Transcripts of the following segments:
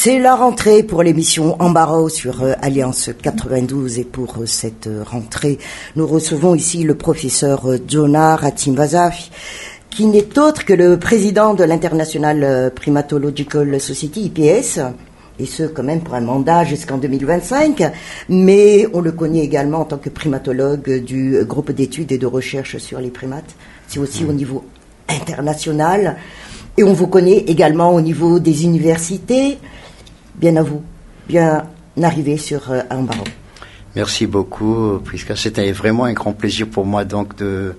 C'est la rentrée pour l'émission Embarras sur Alliance 92 et pour cette rentrée, nous recevons ici le professeur Jonah Ratsimvasafi, qui n'est autre que le président de l'International Primatological Society, IPS, et ce quand même pour un mandat jusqu'en 2025, mais on le connaît également en tant que primatologue du groupe d'études et de recherche sur les primates. C'est aussi au niveau international, et on vous connaît également au niveau des universités. Bien à vous, bien arrivé sur Embarras. Merci beaucoup, Prisca. C'était vraiment un grand plaisir pour moi donc de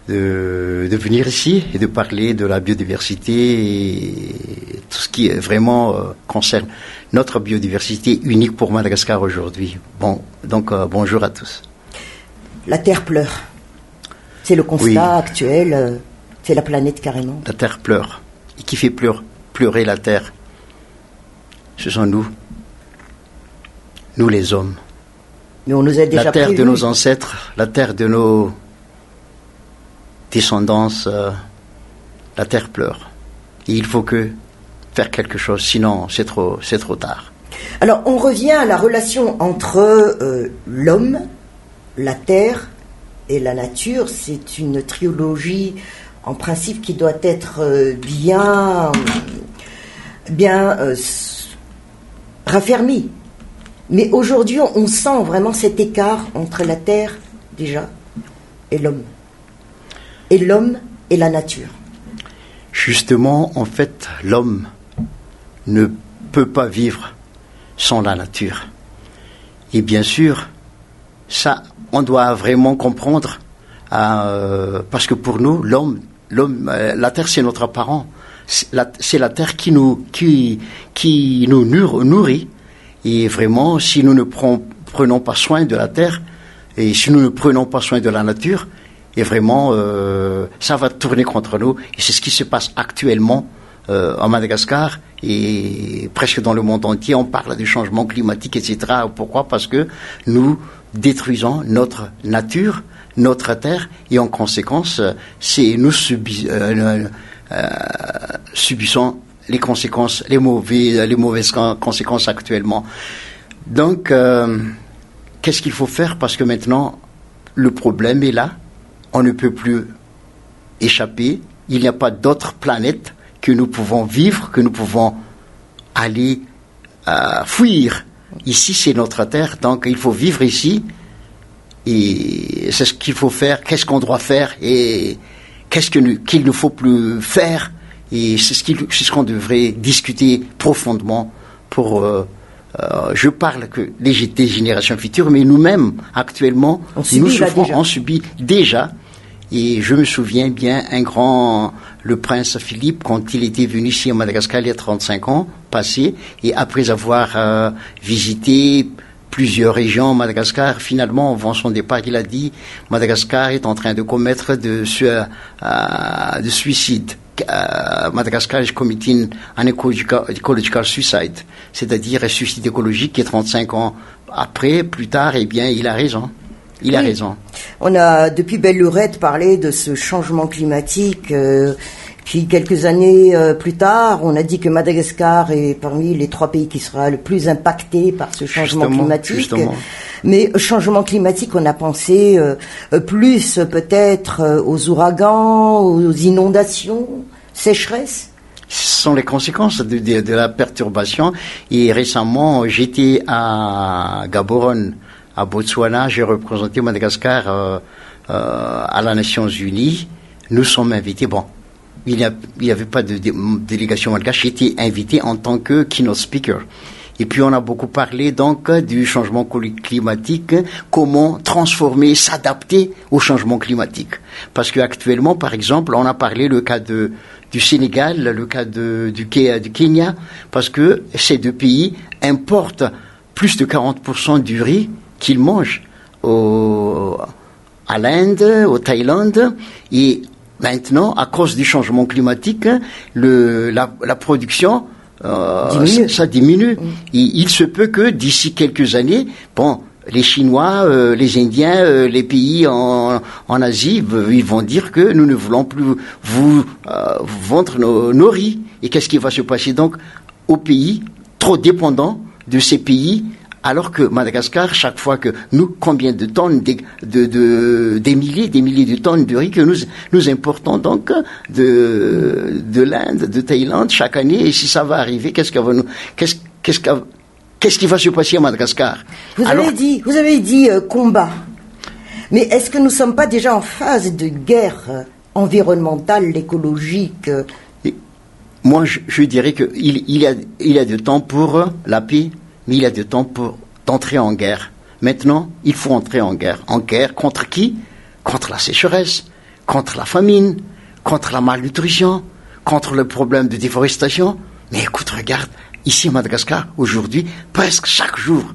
venir ici et de parler de la biodiversité et tout ce qui vraiment concerne notre biodiversité unique pour Madagascar aujourd'hui. Bon, donc bonjour à tous. La Terre pleure. C'est le constat actuel. C'est la planète carrément. La Terre pleure. Et qui fait pleurer la Terre? Ce sont nous les hommes. Mais on nous a déjà la terre prévu. De nos ancêtres, la terre de nos descendants, la terre pleure. Et il faut faire quelque chose, sinon c'est trop tard. Alors on revient à la relation entre l'homme, la terre et la nature. C'est une trilogie en principe qui doit être bien raffermi. Mais aujourd'hui, on sent vraiment cet écart entre la terre, déjà, et l'homme. Et l'homme et la nature. Justement, en fait, l'homme ne peut pas vivre sans la nature. Et bien sûr, ça, on doit vraiment comprendre, parce que pour nous, l'homme, la terre, c'est notre parent. C'est la terre qui nous nourrit. Et vraiment, si nous ne prenons pas soin de la terre, et si nous ne prenons pas soin de la nature, et vraiment, ça va tourner contre nous. Et c'est ce qui se passe actuellement en Madagascar et presque dans le monde entier. On parle du changement climatique, etc. Pourquoi? Parce que nous détruisons notre nature, notre terre, et en conséquence, nous subissons les conséquences, les mauvaises conséquences actuellement. Donc, qu'est-ce qu'il faut faire? Parce que maintenant, le problème est là. On ne peut plus échapper. Il n'y a pas d'autre planète que nous pouvons vivre, que nous pouvons aller fuir. Ici, c'est notre terre, donc il faut vivre ici. Et c'est ce qu'il faut faire. Qu'est-ce qu'on doit faire et qu'il ne faut plus faire. Et c'est ce qu'on devrait discuter profondément pour... je parle que des générations futures, mais nous-mêmes, actuellement, on subit déjà. Et je me souviens bien, le prince Philippe, quand il était venu ici à Madagascar il y a 35 ans passés, et après avoir visité plusieurs régions à Madagascar, finalement, avant son départ, il a dit Madagascar est en train de commettre de suicide. Madagascar is committing an ecological suicide, c'est-à-dire un suicide écologique qui est 35 ans plus tard, eh bien, il a raison. Il a raison. On a, depuis belle lurette, parlé de ce changement climatique, puis quelques années plus tard, on a dit que Madagascar est parmi les 3 pays qui sera le plus impacté par ce changement climatique. Justement. Mais changement climatique, on a pensé plus peut-être aux ouragans, aux inondations, sécheresses. Ce sont les conséquences de la perturbation. Et récemment, j'étais à Gaborone, à Botswana. J'ai représenté Madagascar à la Nations Unies. Nous sommes invités. Bon, il n'y avait pas de délégation malgache. J'étais invité en tant que keynote speaker. Et puis on a beaucoup parlé donc du changement climatique, comment transformer, s'adapter au changement climatique. Parce qu'actuellement, par exemple, on a parlé le cas du Sénégal, le cas du Kenya, parce que ces 2 pays importent plus de 40% du riz qu'ils mangent à l'Inde, au Thaïlande, et maintenant, à cause du changement climatique, la production ça diminue. Et il se peut que d'ici quelques années, les Chinois, les Indiens, les pays en Asie, ils vont dire que nous ne voulons plus vous vendre nos riz. Et qu'est-ce qui va se passer donc au pays trop dépendants de ces pays, alors que Madagascar, chaque fois que nous, combien de tonnes, des milliers de tonnes de riz que nous importons donc de l'Inde, de Thaïlande chaque année, et si ça va arriver, qu'est-ce qui va se passer à Madagascar? Vous avez dit combat. Mais est-ce que nous ne sommes pas déjà en phase de guerre environnementale, écologique? Moi, je dirais qu'il y a du temps pour la paix, mais il y a du temps d'entrer en guerre. Maintenant, il faut entrer en guerre. En guerre contre qui? Contre la sécheresse, contre la famine, contre la malnutrition, contre le problème de déforestation. Mais écoute, regarde, ici à Madagascar, aujourd'hui, presque chaque jour,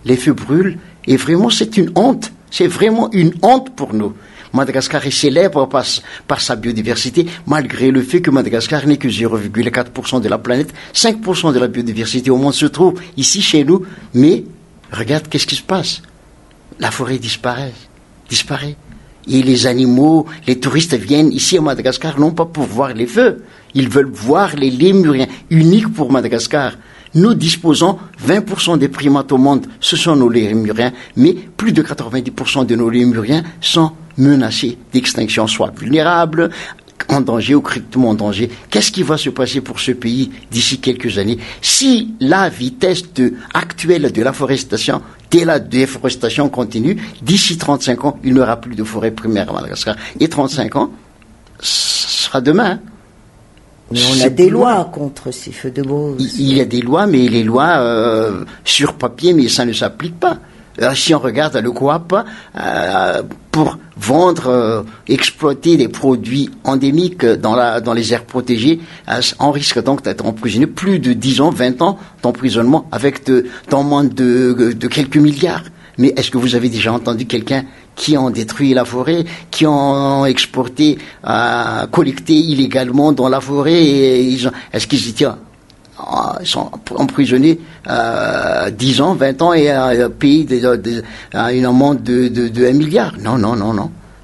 les feux brûlent. Et vraiment, c'est une honte. C'est vraiment une honte pour nous. Madagascar est célèbre par sa biodiversité, malgré le fait que Madagascar n'est que 0,4% de la planète. 5% de la biodiversité au monde se trouve ici, chez nous. Mais, regarde, qu'est-ce qui se passe? La forêt disparaît. Et les animaux, les touristes viennent ici à Madagascar, non pas pour voir les feux. Ils veulent voir les lémuriens, uniques pour Madagascar. Nous disposons 20% des primates au monde, ce sont nos lémuriens, mais plus de 90% de nos lémuriens sont menacés d'extinction, soit vulnérables, en danger ou critiquement en danger. Qu'est-ce qui va se passer pour ce pays d'ici quelques années si la vitesse actuelle de l'afforestation, de la déforestation continue? D'ici 35 ans, il n'y aura plus de forêt primaire à Madagascar. Et 35 ans, ce sera demain. Mais on a des lois contre ces feux de brousse. Il y a des lois, mais les lois sur papier, mais ça ne s'applique pas. Si on regarde le coop, pour vendre, exploiter des produits endémiques dans les aires protégées, on risque donc d'être emprisonné plus de 10 ans, 20 ans d'emprisonnement avec d'amende de quelques milliards. Mais est-ce que vous avez déjà entendu quelqu'un qui ont détruit la forêt, qui ont exporté, collecté illégalement dans la forêt, et est-ce qu'ils y tiennent? Ils sont emprisonnés 10 ans, 20 ans et payés une amende de 1 milliard. Non.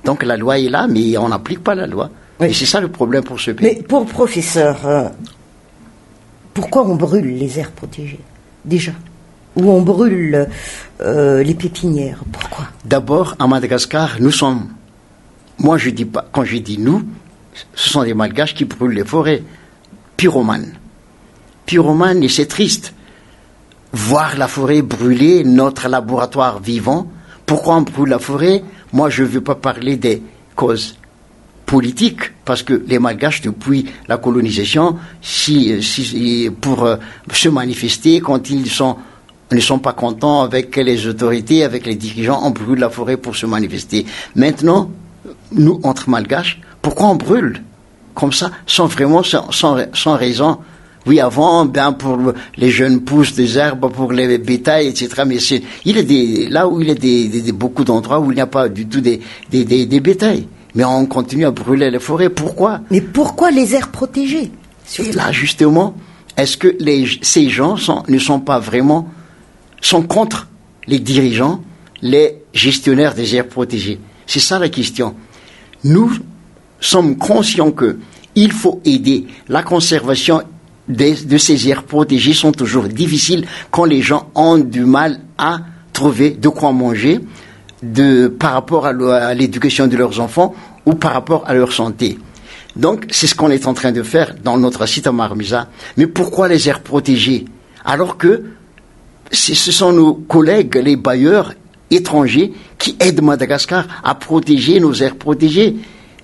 Donc la loi est là, mais on n'applique pas la loi. Oui. Et c'est ça le problème pour ce pays. Mais pour le professeur, pourquoi on brûle les aires protégées, déjà? Ou on brûle les pépinières? Pourquoi? D'abord, à Madagascar, nous sommes... Moi, je dis pas... Quand je dis nous, ce sont des Malgaches qui brûlent les forêts. Pyromanes, et c'est triste. Voir la forêt brûler, notre laboratoire vivant. Pourquoi on brûle la forêt? Moi, je ne veux pas parler des causes politiques, parce que les Malgaches, depuis la colonisation, pour se manifester, quand ils ne sont pas contents avec les autorités, avec les dirigeants, on brûle la forêt pour se manifester. Maintenant, nous, entre Malgaches, pourquoi on brûle comme ça, sans raison? Oui, avant, pour les jeunes pousses des herbes, pour les bétails, etc. Mais il y a beaucoup d'endroits où il n'y a pas du tout des bétails. Mais on continue à brûler les forêts. Pourquoi? Mais pourquoi les aires protégées? Et là, justement, est-ce que ces gens ne sont pas vraiment, sont contre les dirigeants, les gestionnaires des aires protégées? C'est ça la question. Nous sommes conscients que il faut aider la conservation de ces aires protégées. Sont toujours difficiles quand les gens ont du mal à trouver de quoi manger, par rapport à l'éducation de leurs enfants ou par rapport à leur santé. Donc, c'est ce qu'on est en train de faire dans notre site à Marmisa. Mais pourquoi les aires protégées? Alors que ce sont nos collègues, les bailleurs étrangers, qui aident Madagascar à protéger nos aires protégées.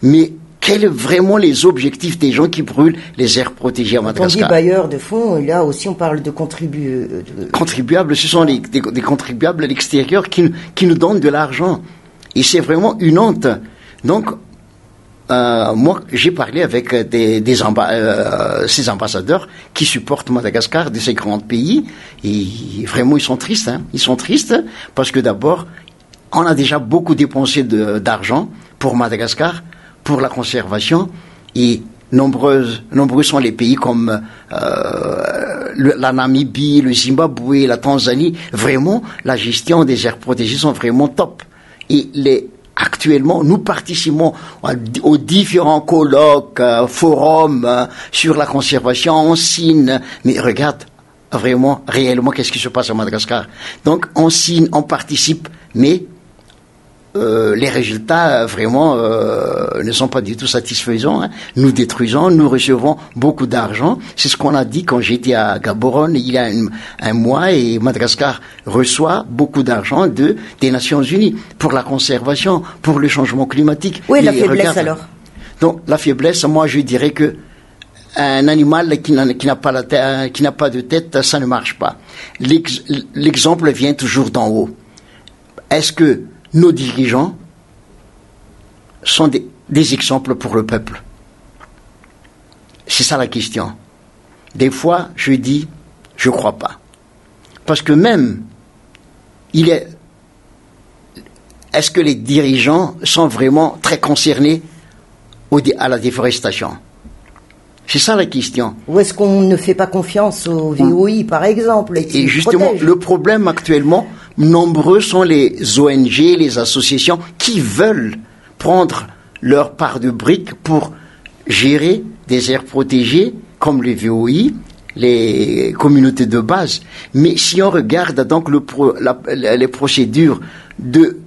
Mais quels sont vraiment les objectifs des gens qui brûlent les aires protégées à Madagascar? On dit bailleurs de fonds, là aussi on parle de contribuables, ce sont des contribuables à l'extérieur qui nous donnent de l'argent. Et c'est vraiment une honte. Donc, moi, j'ai parlé avec ces ambassadeurs qui supportent Madagascar, de ces grands pays, et vraiment ils sont tristes. Ils sont tristes parce que d'abord, on a déjà beaucoup dépensé d'argent pour Madagascar, pour la conservation, et nombreux sont les pays comme la Namibie, le Zimbabwe, la Tanzanie. Vraiment, la gestion des aires protégées sont vraiment top. Et actuellement, nous participons aux différents colloques, forums sur la conservation, on signe. Mais regarde, vraiment, réellement, qu'est-ce qui se passe à Madagascar. Donc, on signe, on participe, mais les résultats vraiment ne sont pas du tout satisfaisants. Hein. Nous détruisons, nous recevons beaucoup d'argent. C'est ce qu'on a dit quand j'étais à Gaborone il y a un mois, et Madagascar reçoit beaucoup d'argent des Nations Unies pour la conservation, pour le changement climatique. Où est la faiblesse alors? Donc la faiblesse, moi je dirais que un animal qui n'a pas de tête, ça ne marche pas. L'exemple vient toujours d'en haut. Est-ce que nos dirigeants sont des exemples pour le peuple? C'est ça la question. Des fois, je dis, je crois pas. Parce que même, est-ce que les dirigeants sont vraiment très concernés à la déforestation? C'est ça la question. Ou est-ce qu'on ne fait pas confiance au VOI, par exemple? Et justement, le problème actuellement, nombreux sont les ONG, les associations qui veulent prendre leur part de briques pour gérer des aires protégées comme les VOI, les communautés de base. Mais si on regarde donc les procédures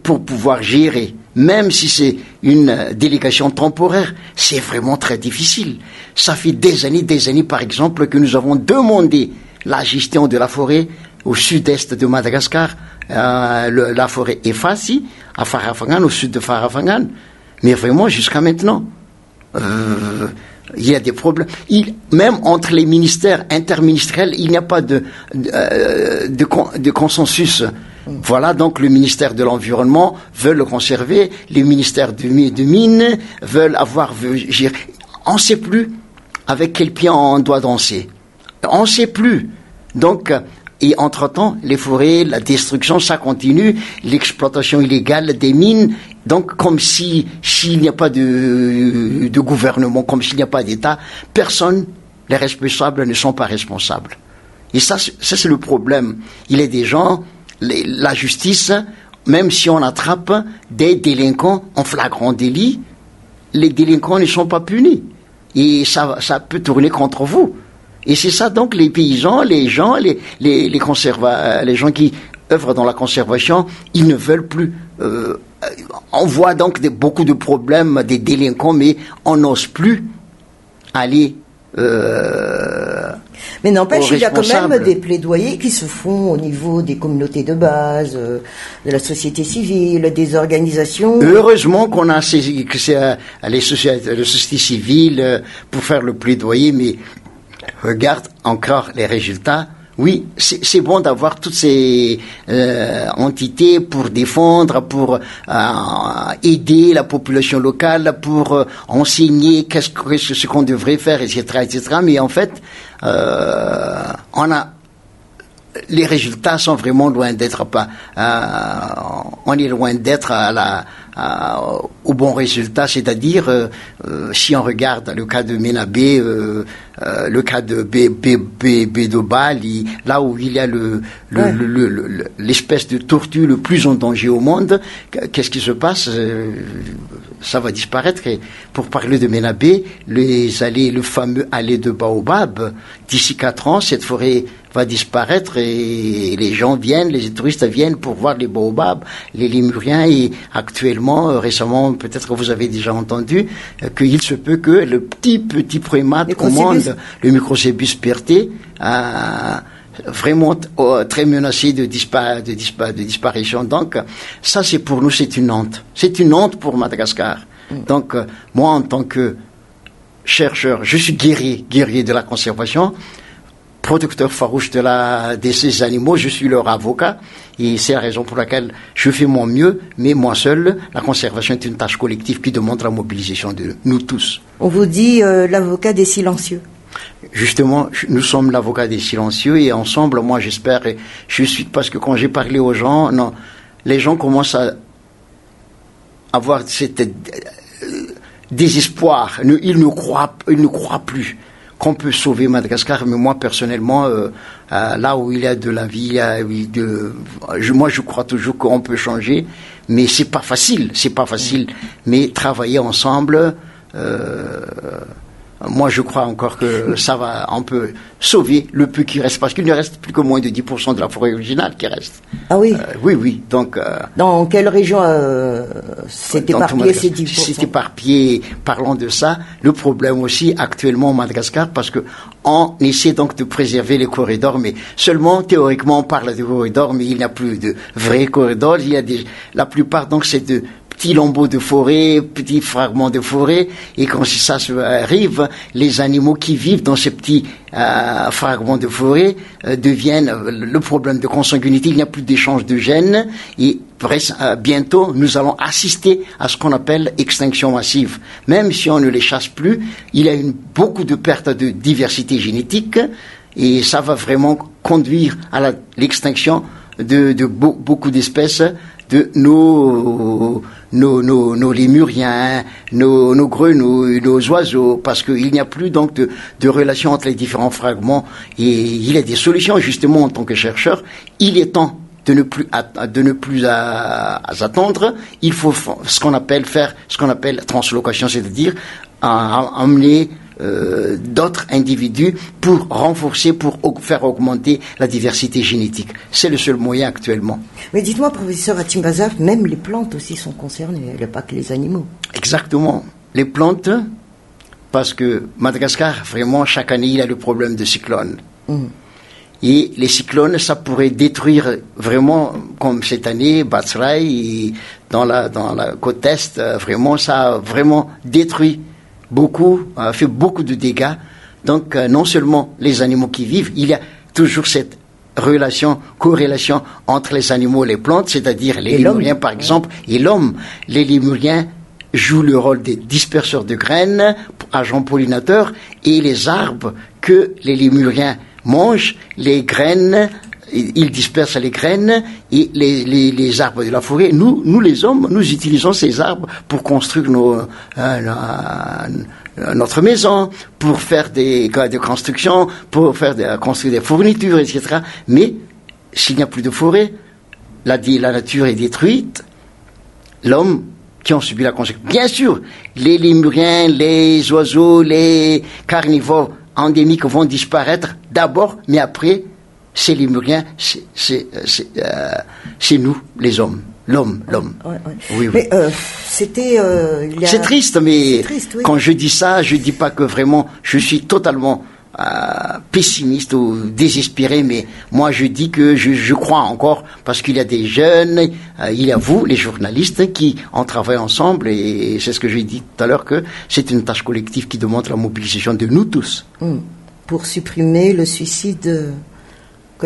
pour pouvoir gérer, même si c'est une délégation temporaire, c'est vraiment très difficile. Ça fait des années, par exemple, que nous avons demandé la gestion de la forêt au sud-est de Madagascar, la forêt Efasi, à Farafangan, au sud de Farafangan. Mais vraiment, jusqu'à maintenant, il y a des problèmes. Même entre les ministères interministériels, il n'y a pas de consensus. Voilà, donc le ministère de l'Environnement veut le conserver, les ministères de Mines veulent gérer. On ne sait plus avec quel pied on doit danser. On ne sait plus. Donc, et entre-temps, les forêts, la destruction, ça continue, l'exploitation illégale des mines. Donc, comme s'il n'y a pas de gouvernement, comme s'il n'y a pas d'État, personne, les responsables ne sont pas responsables. Et ça c'est le problème. Il y a des gens, la justice, même si on attrape des délinquants en flagrant délit, les délinquants ne sont pas punis. Et ça peut tourner contre vous. Et c'est ça donc les paysans, les gens, les gens qui œuvrent dans la conservation, ils ne veulent plus. On voit donc beaucoup de problèmes des délinquants, mais on n'ose plus aller. Mais n'empêche, il y a quand même des plaidoyers qui se font au niveau des communautés de base, de la société civile, des organisations. Heureusement qu'on a les sociétés civiles pour faire le plaidoyer, mais regarde encore les résultats. Oui, c'est bon d'avoir toutes ces entités pour défendre, pour aider la population locale, pour enseigner ce qu'on devrait faire, etc. Mais en fait, les résultats sont vraiment loin d'être on est loin d'être au bon résultat, c'est-à-dire si on regarde le cas de Menabé, le cas de Bédobal, là où il y a l'espèce de tortue le plus en danger au monde, qu'est-ce qui se passe? Ça va disparaître. Et pour parler de Menabé, le fameux allée de Baobab, d'ici 4 ans, cette forêt va disparaître et les gens les touristes viennent pour voir les baobabs, les lémuriens, et actuellement, récemment, peut-être que vous avez déjà entendu, qu'il se peut que le petit primate commande, le Microcebus perté, vraiment très menacé de disparition. Donc, ça c'est pour nous, c'est une honte. C'est une honte pour Madagascar. Donc, moi en tant que chercheur, je suis guerrier de la conservation, protecteur farouche de ces animaux, je suis leur avocat, et c'est la raison pour laquelle je fais mon mieux, mais moi seul, la conservation est une tâche collective qui demande la mobilisation de nous tous. On vous dit l'avocat des silencieux. Justement, nous sommes l'avocat des silencieux, et ensemble, moi j'espère, parce que quand j'ai parlé aux gens, les gens commencent à avoir cet désespoir, ils ne croient plus qu'on peut sauver Madagascar. Mais moi personnellement, là où il y a de la vie, moi je crois toujours qu'on peut changer, mais c'est pas facile. Mais travailler ensemble, moi je crois encore que ça va un peu sauver le peu qui reste, parce qu'il ne reste plus que moins de 10% de la forêt originale qui reste. Ah oui. Oui. Donc, dans quelle région c'est éparpillé ces 10%? C'est éparpillé. Parlons de ça. Le problème aussi actuellement au Madagascar, parce que on essaie donc de préserver les corridors, mais seulement théoriquement on parle de corridors, mais il n'y a plus de vrais corridors. Il y a la plupart donc c'est de petits lambeaux de forêt, petits fragments de forêt, et quand ça arrive, les animaux qui vivent dans ces petits fragments de forêt deviennent le problème de consanguinité. Il n'y a plus d'échange de gènes, et bientôt nous allons assister à ce qu'on appelle extinction massive. Même si on ne les chasse plus, il y a beaucoup de pertes de diversité génétique, et ça va vraiment conduire à l'extinction de beaucoup d'espèces, de nos lémuriens, nos grenouilles, nos oiseaux, parce qu'il n'y a plus donc de relation entre les différents fragments, et il y a des solutions justement en tant que chercheur. Il est temps de ne plus attendre. Il faut faire ce qu'on appelle translocation, c'est-à-dire emmener d'autres individus pour renforcer, pour faire augmenter la diversité génétique. C'est le seul moyen actuellement. Mais dites-moi, professeur Hatim Vazaf, même les plantes aussi sont concernées, il n'y a pas que les animaux. Exactement. Les plantes, parce que Madagascar, vraiment, chaque année, il y a le problème de cyclones. Et les cyclones, ça pourrait détruire vraiment, comme cette année, Batsrai, dans la côte est, vraiment, ça a vraiment détruit fait beaucoup de dégâts. Donc, non seulement les animaux qui vivent, il y a toujours cette corrélation entre les animaux et les plantes, c'est-à-dire les lémuriens, par exemple, et l'homme. Les lémuriens jouent le rôle des disperseurs de graines, agents pollinateurs, et les arbres que les lémuriens mangent, les graines, ils dispersent les graines, et les arbres de la forêt, nous les hommes, nous utilisons ces arbres pour construire notre maison, pour faire des constructions, pour construire des fournitures, etc. Mais s'il n'y a plus de forêt, la nature est détruite, l'homme qui ont subi la conséquence. Bien sûr, les lémuriens, les oiseaux, les carnivores endémiques vont disparaître d'abord, mais après, ces lémuriens, c'est nous, les hommes. L'homme. Ouais. Oui. Mais c'était... C'est triste, mais c'est triste, oui. Quand je dis ça, je dis pas que vraiment je suis totalement pessimiste ou désespéré, mais moi je dis que je crois encore, parce qu'il y a des jeunes, il y a vous, les journalistes, qui en travaillent ensemble, et c'est ce que j'ai dit tout à l'heure, que c'est une tâche collective qui demande la mobilisation de nous tous. Pour supprimer le suicide...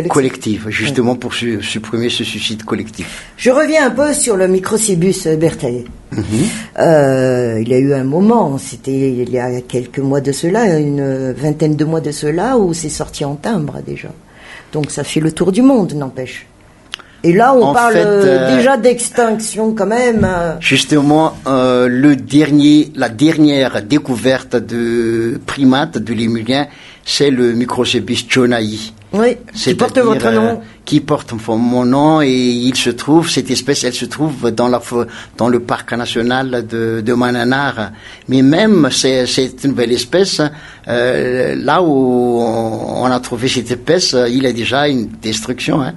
collectif, justement pour supprimer ce suicide collectif. Je reviens un peu sur le microcébus Berthaillet. Il y a eu un moment, c'était il y a quelques mois de cela, une vingtaine de mois de cela, où c'est sorti en timbre déjà. Donc ça fait le tour du monde, n'empêche. Et là, on parle déjà d'extinction quand même. Justement, la dernière découverte de primates, de lémuriens, c'est le microcébus chonayi. Oui, qui porte votre nom. Qui porte mon nom, et cette espèce, elle se trouve dans le parc national de Mananar. Mais même, c'est une nouvelle espèce, là où on a trouvé cette espèce, il y a déjà une destruction, hein.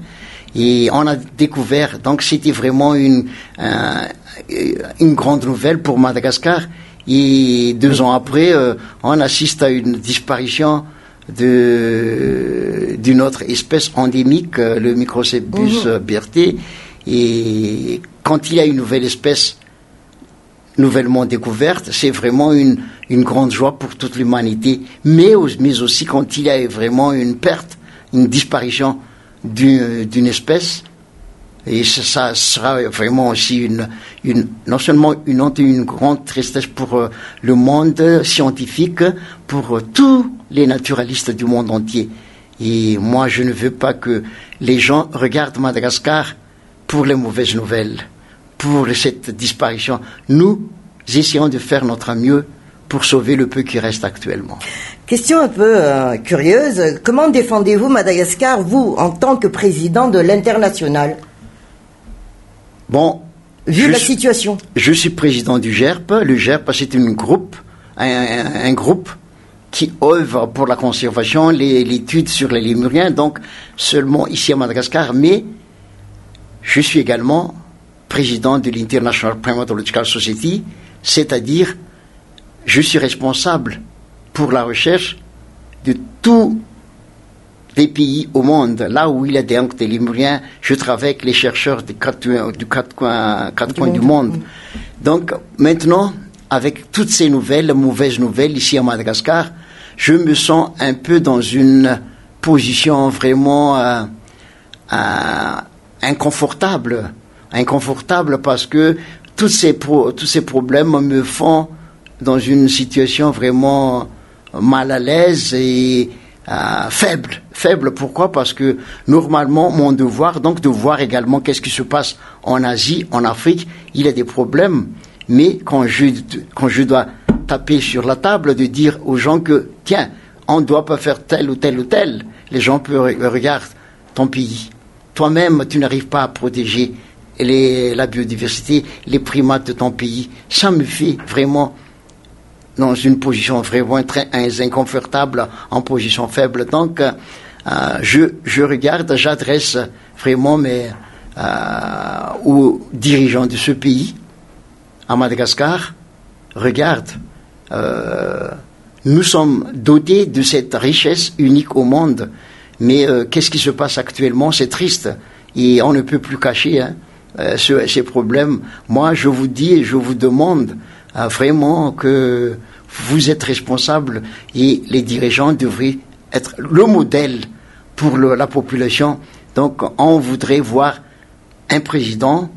Et on a découvert, donc c'était vraiment une grande nouvelle pour Madagascar. Et 2 ans après, on assiste à une disparition d'une autre espèce endémique, le microcébus berthaillet. Et quand il y a une nouvelle espèce nouvellement découverte, c'est vraiment une grande joie pour toute l'humanité. Mais aussi quand il y a vraiment une perte, une disparition d'une espèce, et ça sera vraiment aussi non seulement une honte et une grande tristesse pour le monde scientifique, pour tous les naturalistes du monde entier. Et moi, je ne veux pas que les gens regardent Madagascar pour les mauvaises nouvelles, pour cette disparition. Nous essayons de faire notre mieux pour sauver le peu qui reste actuellement. Question un peu curieuse. Comment défendez-vous Madagascar, vous, en tant que président de l'International ? Bon, vu la situation. Je suis président du GERP. Le GERP, c'est un groupe qui œuvrent pour la conservation, l'étude sur les lémuriens, donc seulement ici à Madagascar, mais je suis également président de l'International Primatological Society, c'est-à-dire je suis responsable pour la recherche de tous les pays au monde. Là où il y a des lémuriens, je travaille avec les chercheurs des quatre coins du monde. Donc maintenant, avec toutes ces mauvaises nouvelles ici à Madagascar, je me sens un peu dans une position vraiment inconfortable parce que tous ces problèmes me font dans une situation vraiment mal à l'aise et faible. Pourquoi? Parce que normalement mon devoir, donc de voir également qu'est-ce qui se passe en Asie, en Afrique, il y a des problèmes, mais quand je dois taper sur la table, de dire aux gens que tiens, on ne doit pas faire tel ou tel ou tel, les gens peuvent regarder ton pays. Toi-même, tu n'arrives pas à protéger la biodiversité, les primates de ton pays. Ça me fait vraiment dans une position vraiment très inconfortable, en position faible. Donc, je regarde, j'adresse vraiment aux dirigeants de ce pays, à Madagascar. Regarde, nous sommes dotés de cette richesse unique au monde, mais qu'est-ce qui se passe actuellement? C'est triste et on ne peut plus cacher ces problèmes. Moi, je vous dis et je vous demande vraiment que vous êtes responsables et les dirigeants devraient être le modèle pour la population. Donc, on voudrait voir un président,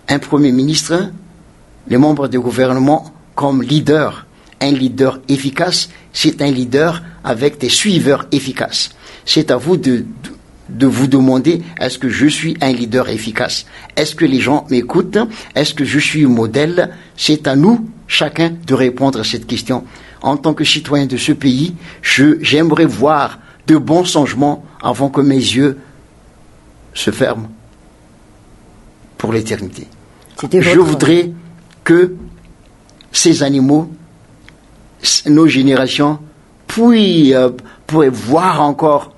un premier ministre, les membres du gouvernement comme leader. Un leader efficace, c'est un leader avec des suiveurs efficaces. C'est à vous de vous demander, est-ce que je suis un leader efficace? Est-ce que les gens m'écoutent? Est-ce que je suis un modèle? C'est à nous, chacun, de répondre à cette question. En tant que citoyen de ce pays, j'aimerais voir de bons changements avant que mes yeux se ferment pour l'éternité. Je voudrais que ces animaux, nos générations, pourraient voir encore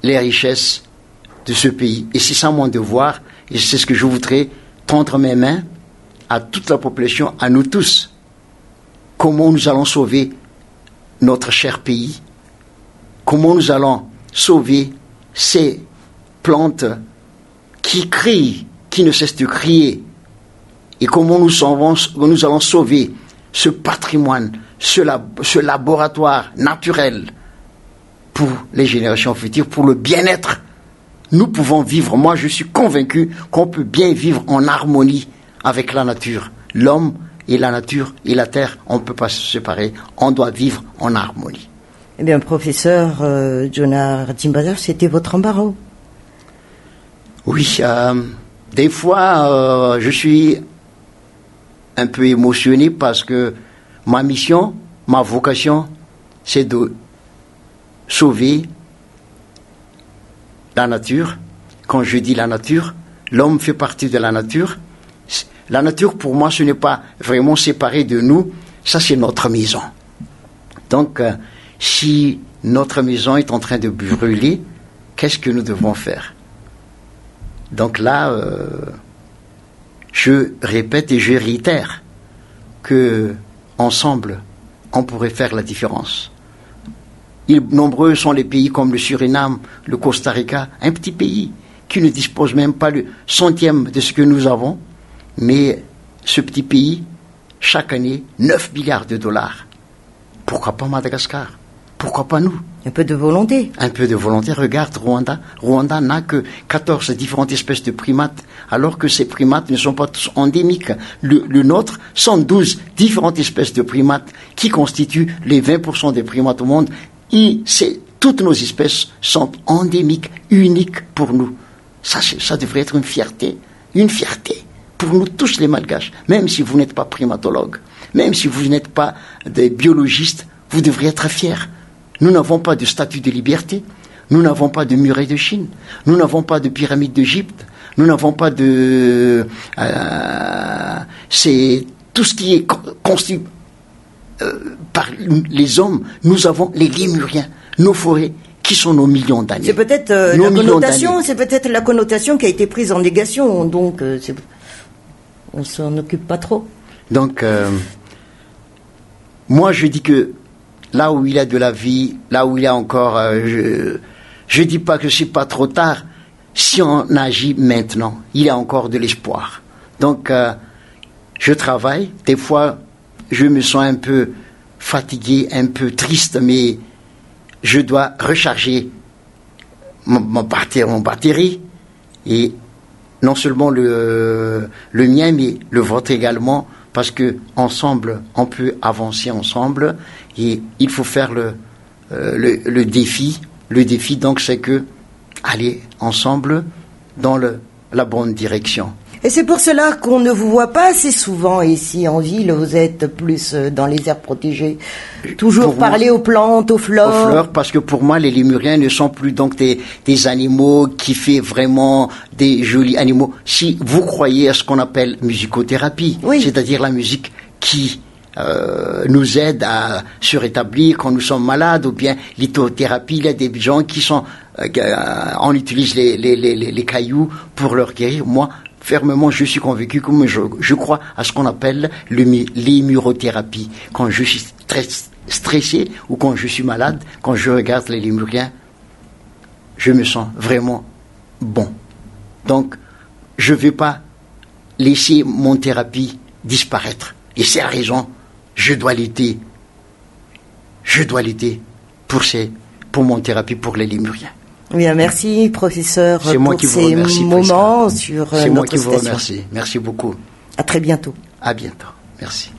les richesses de ce pays. Et c'est ça mon devoir, et c'est ce que je voudrais tendre mes mains à toute la population, à nous tous. Comment nous allons sauver notre cher pays? Comment nous allons sauver ces plantes qui crient, qui ne cessent de crier? Et comment nous allons sauver ce patrimoine, ce laboratoire naturel pour les générations futures, pour le bien-être? Nous pouvons vivre, moi je suis convaincu qu'on peut bien vivre en harmonie avec la nature. L'homme et la nature et la terre, on ne peut pas se séparer, on doit vivre en harmonie. Eh bien, professeur Djonar Ratim-Bazaf, c'était votre embarras? Oui, des fois je suis un peu émotionné parce que ma mission, ma vocation, c'est de sauver la nature. Quand je dis la nature, l'homme fait partie de la nature. La nature, pour moi, ce n'est pas vraiment séparé de nous. Ça, c'est notre maison. Donc, si notre maison est en train de brûler, qu'est-ce que nous devons faire? Donc là, je répète et je réitère que ensemble, on pourrait faire la différence. Nombreux sont les pays comme le Suriname, le Costa Rica, un petit pays qui ne dispose même pas le centième de ce que nous avons, mais ce petit pays, chaque année, 9 milliards de dollars. Pourquoi pas Madagascar? Pourquoi pas nous? Un peu de volonté. Un peu de volonté. Regarde Rwanda. Rwanda n'a que 14 différentes espèces de primates, alors que ces primates ne sont pas tous endémiques. Le nôtre, 112 différentes espèces de primates qui constituent les 20% des primates au monde. Et toutes nos espèces sont endémiques, uniques pour nous. Ça devrait être une fierté pour nous tous les Malgaches. Même si vous n'êtes pas primatologue, même si vous n'êtes pas des biologistes, vous devriez être fiers. Nous n'avons pas de statue de liberté, nous n'avons pas de muraille de Chine, nous n'avons pas de pyramide d'Égypte, nous n'avons pas de... c'est tout ce qui est par les hommes, nous avons les Lémuriens, nos forêts, qui sont nos millions d'années. C'est peut-être la connotation qui a été prise en négation, donc on s'en occupe pas trop. Donc, moi je dis que là où il y a de la vie, là où il y a encore, je dis pas que c'est pas trop tard. Si on agit maintenant, il y a encore de l'espoir. Donc, je travaille. Des fois, je me sens un peu fatigué, un peu triste, mais je dois recharger mon batterie. Et non seulement le mien, mais le vôtre également, parce que ensemble, on peut avancer ensemble. Et il faut faire le défi. Le défi, donc, c'est que aller ensemble dans la bonne direction. Et c'est pour cela qu'on ne vous voit pas assez souvent ici en ville. Vous êtes plus dans les aires protégées. Toujours parler aux plantes, aux fleurs. Aux fleurs, parce que pour moi, les Lémuriens ne sont plus donc des animaux qui font vraiment des jolis animaux. Si vous croyez à ce qu'on appelle musicothérapie, oui, c'est-à-dire la musique qui nous aide à se rétablir quand nous sommes malades, ou bien lithothérapie, il y a des gens qui sont on utilise les cailloux pour leur guérir. Moi, fermement, je suis convaincu que je crois à ce qu'on appelle l'hémurothérapie. Quand je suis stressé ou quand je suis malade, quand je regarde les Lémuriens, je me sens vraiment bon. Donc, je ne vais pas laisser mon thérapie disparaître. Et c'est la raison, je dois lutter. Je dois lutter pour mon thérapie pour les Lémuriens. Bien, merci professeur pour ces moments sur notre station. C'est moi qui vous remercie. Merci beaucoup. À très bientôt. À bientôt. Merci.